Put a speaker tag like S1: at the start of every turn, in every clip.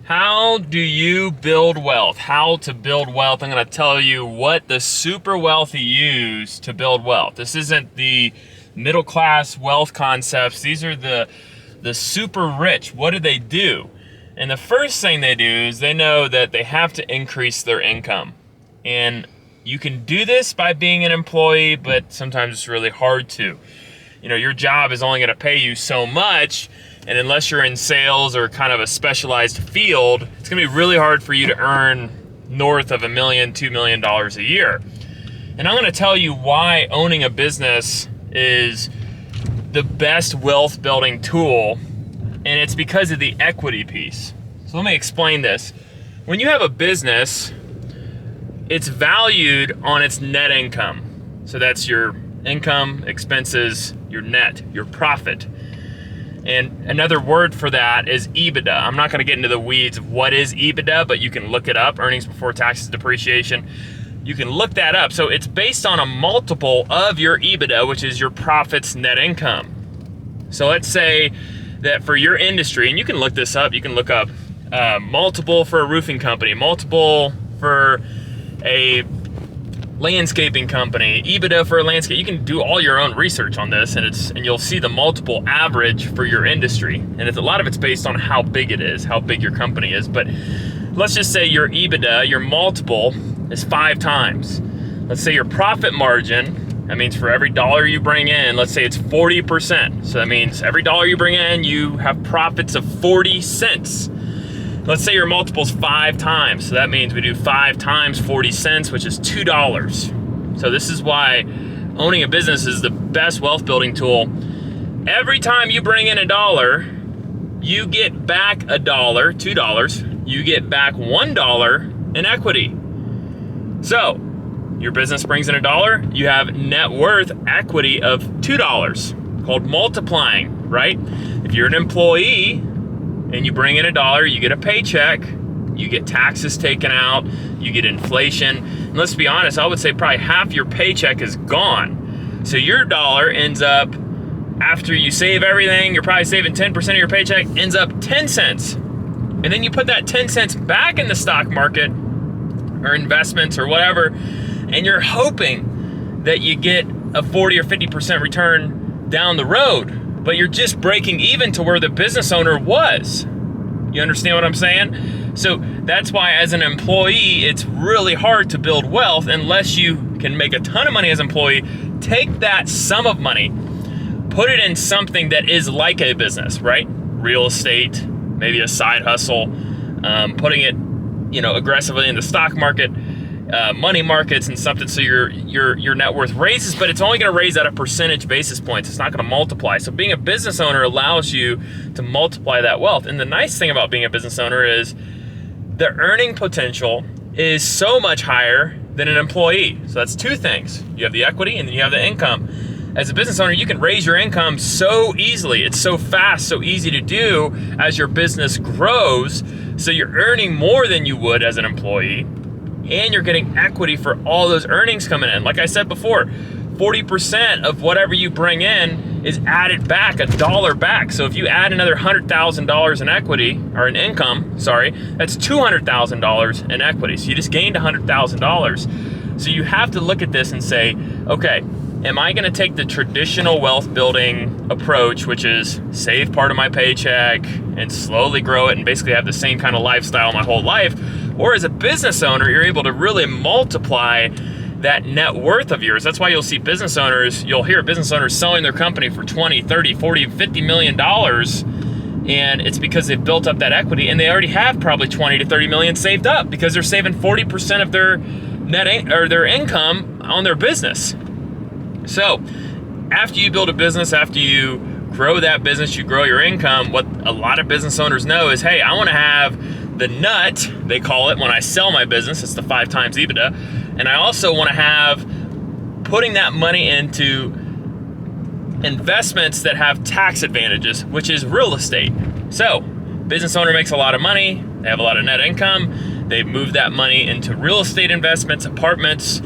S1: How do you build wealth? How to build wealth. I'm going to tell you what the super wealthy use to build wealth. This isn't the middle class wealth concepts. These are the super rich. What do they do? And the first thing they do is they know that they have to increase their income. And you can do this by being an employee, but sometimes it's really hard to. You know, your job is only going to pay you so much, and unless you're in sales or kind of a specialized field, it's going to be really hard for you to earn north of $1 million, $2 million a year. And I'm going to tell you why owning a business is the best wealth building tool, and it's because of the equity piece. So let me explain this. When you have a business, it's valued on its net income. So that's your income, expenses, your net, your profit. And another word for that is EBITDA. I'm not going to get into the weeds of what is EBITDA, but you can look it up, earnings before taxes, depreciation. You can look that up. So it's based on a multiple of your EBITDA, which is your profits net income. So let's say that for your industry, and you can look this up, you can look up multiple for a roofing company, multiple for a landscaping company, EBITDA for a landscape. You can do all your own research on this, and you'll see the multiple average for your industry. And a lot of it's based on how big it is, how big your company is. But let's just say your EBITDA, your multiple, is 5 times. Let's say your profit margin, that means for every dollar you bring in, let's say it's 40%. So that means every dollar you bring in, you have profits of 40 cents. Let's say your multiple's 5 times. So that means we do 5 times 40 cents, which is $2. So this is why owning a business is the best wealth building tool. Every time you bring in $1, you get back $1, $2. You get back $1 in equity. So your business brings in $1, you have net worth equity of $2, called multiplying, right? If you're an employee, and you bring in $1, you get a paycheck, you get taxes taken out, you get inflation. And let's be honest, I would say probably half your paycheck is gone. So your dollar ends up, after you save everything, you're probably saving 10% of your paycheck, ends up 10 cents. And then you put that 10 cents back in the stock market or investments or whatever, and you're hoping that you get a 40 or 50% return down the road. But you're just breaking even to where the business owner was. You understand what I'm saying? So that's why as an employee, it's really hard to build wealth unless you can make a ton of money as an employee, take that sum of money, put it in something that is like a business, right? Real estate, maybe a side hustle, putting it, aggressively in the stock market, money markets and something, so your net worth raises, but it's only going to raise at a percentage basis points. It's not going to multiply. So being a business owner allows you to multiply that wealth. And the nice thing about being a business owner is the earning potential is so much higher than an employee. So that's 2 things. You have the equity and then you have the income. As a business owner, you can raise your income so easily. It's so fast, so easy to do as your business grows. So you're earning more than you would as an employee. And you're getting equity for all those earnings coming in. Like I said before, 40% of whatever you bring in is added back, $1 back. So if you add another $100,000 in equity, or in income, that's $200,000 in equity. So you just gained $100,000. So you have to look at this and say, okay, am I gonna take the traditional wealth building approach, which is save part of my paycheck and slowly grow it and basically have the same kind of lifestyle my whole life? Or as a business owner, you're able to really multiply that net worth of yours. That's why you'll see business owners, you'll hear business owners selling their company for 20, 30, 40, $50 million. And it's because they've built up that equity and they already have probably 20 to 30 million saved up because they're saving 40% of their their income on their business. So after you build a business, after you grow that business, you grow your income, what a lot of business owners know is, hey, I want to have the nut, they call it, when I sell my business. It's the 5 times EBITDA. And I also want to have putting that money into investments that have tax advantages, which is real estate. So business owner makes a lot of money, they have a lot of net income, they've moved that money into real estate investments, apartments,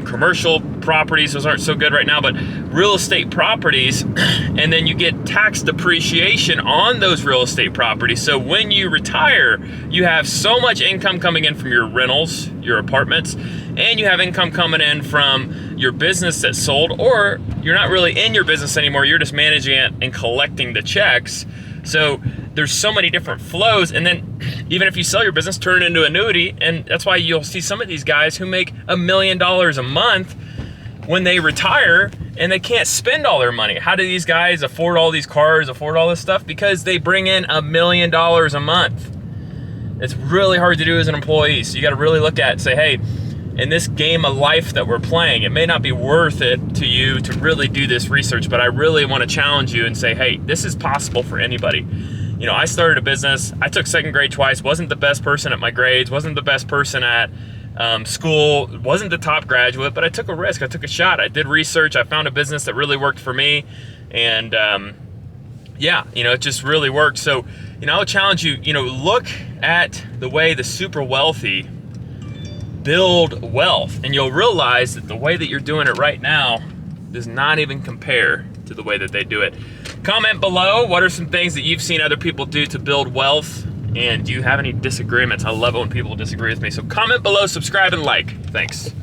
S1: commercial properties. Those aren't so good right now, but real estate properties, and then you get tax depreciation on those real estate properties. So when you retire, you have so much income coming in from your rentals, your apartments, and you have income coming in from your business that sold, or you're not really in your business anymore, you're just managing it and collecting the checks. So there's so many different flows. And then even if you sell your business, turn it into annuity. And that's why you'll see some of these guys who make $1 million a month when they retire, and they can't spend all their money. How do these guys afford all these cars, afford all this stuff? Because they bring in $1 million a month. It's really hard to do as an employee. So you got to really look at it and say, hey, in this game of life that we're playing, it may not be worth it to you to really do this research, but I really want to challenge you and say, hey, this is possible for anybody. You know, I started a business. I took second grade twice, wasn't the best person at my grades, wasn't the best person at school, wasn't the top graduate, but I took a risk. I took a shot. I did research. I found a business that really worked for me. And yeah, you know, it just really worked. So, you know, I'll challenge you, you know, look at the way the super wealthy build wealth, and you'll realize that the way that you're doing it right now does not even compare to the way that they do it. Comment below, what are some things that you've seen other people do to build wealth? And do you have any disagreements? I love it when people disagree with me. So comment below, subscribe, and like. Thanks.